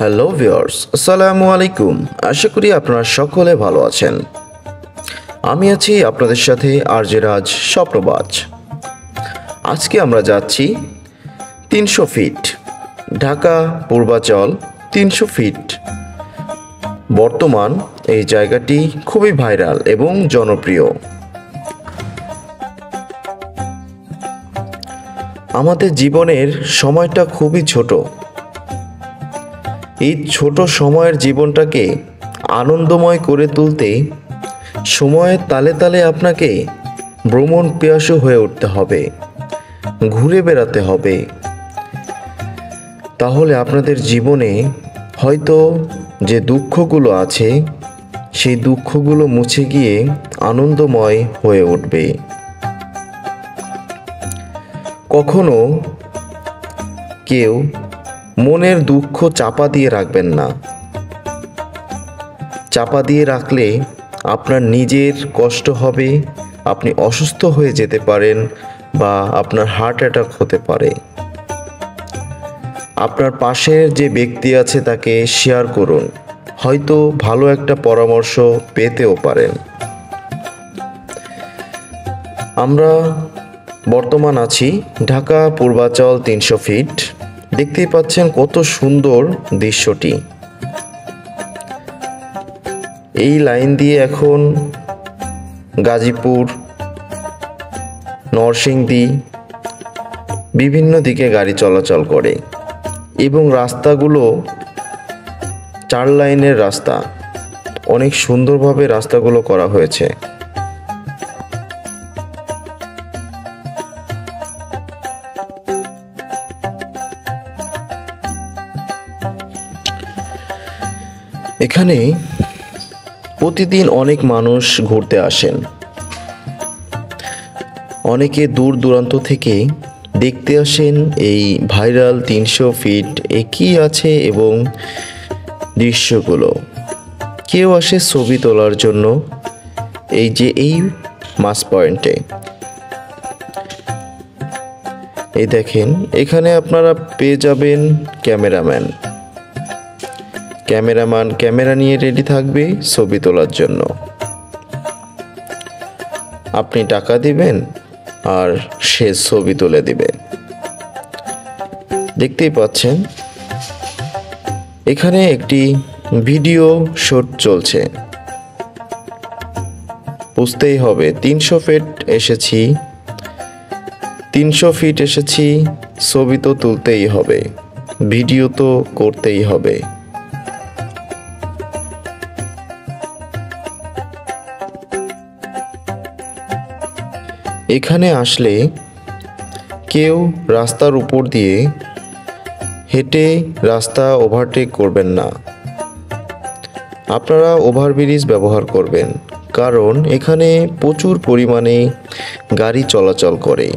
Hello viewers, আসসালামু আলাইকুম। আশা করি আপনারা সকলে ভালো আছেন। আমি আছি আপনাদের সাথে আরজে রাজ স্বপ্নবাজ। আজকে আমরা যাচ্ছি 300 ফিট, ঢাকা পূর্বাচল 300 ফিট। বর্তমান এই জায়গাটি খুবই ভাইরাল এবং জনপ্রিয়। আমাদের জীবনের সময়টা খুবই ছোট। এই ছোট সময়ের জীবনটাকে আনন্দময় করে তুলতে সময়ের তালে তালে আপনাকে ভ্রমণ পিপাসু হয়ে উঠতে হবে, ঘুরে বেড়াতে হবে। তাহলে আপনাদের জীবনে হয়তো যে দুঃখগুলো আছে সেই দুঃখগুলো মুছে গিয়ে আনন্দময় হয়ে উঠবে। কখনো কেউ মনের দুঃখ চাপা দিয়ে রাখবেন না। চাপা দিয়ে রাখলে আপনার নিজের কষ্ট হবে, আপনি অসুস্থ হয়ে যেতে পারেন বা আপনার হার্ট অ্যাটাক হতে পারে। আপনার পাশের যে ব্যক্তি আছে তাকে শেয়ার করুন, হয়তো ভালো একটা পরামর্শ পেতেও পারেন। আমরা বর্তমান আছি ঢাকা পূর্বাচল 300 ফিট। দেখতেই পাচ্ছেন কত সুন্দর দৃশ্যটি। এই লাইন দিয়ে এখন গাজীপুর, নরসিংদী বিভিন্ন দিকে গাড়ি চলাচল করে এবং রাস্তাগুলো 4 লাইনের রাস্তা। অনেক সুন্দরভাবে রাস্তাগুলো করা হয়েছে। এখানে প্রতিদিন অনেক মানুষ ঘুরতে আসেন। অনেকে দূর দূরান্ত থেকে দেখতে আসেন এই ভাইরাল 300 ফিট এ কী আছে এবং দৃশ্যগুলো। কেউ আসে ছবি তোলার জন্য এই যে এই মাস পয়েন্টে। এই দেখেন, এখানে আপনারা পেয়ে যাবেন ক্যামেরাম্যান ক্যামেরা নিয়ে রেডি থাকবে ছবি তোলার জন্য। আপনি টাকা দিবেন আর সে ছবি তুলে দিবে। দেখতেই পাচ্ছেন এখানে একটি ভিডিও শুট চলছে। বুঝতেই হবে 300 ফিট এসেছি, 300 ফিট এসেছি, ছবি তো তুলতেই হবে, ভিডিও তো করতেই হবে। এখানে আসলে কেউ রাস্তার উপর দিয়ে হেঁটে রাস্তা ওভারটেক করবেন না। আপনারা ওভারব্রিজ ব্যবহার করবেন, কারণ এখানে প্রচুর পরিমাণে গাড়ি চলাচল করে।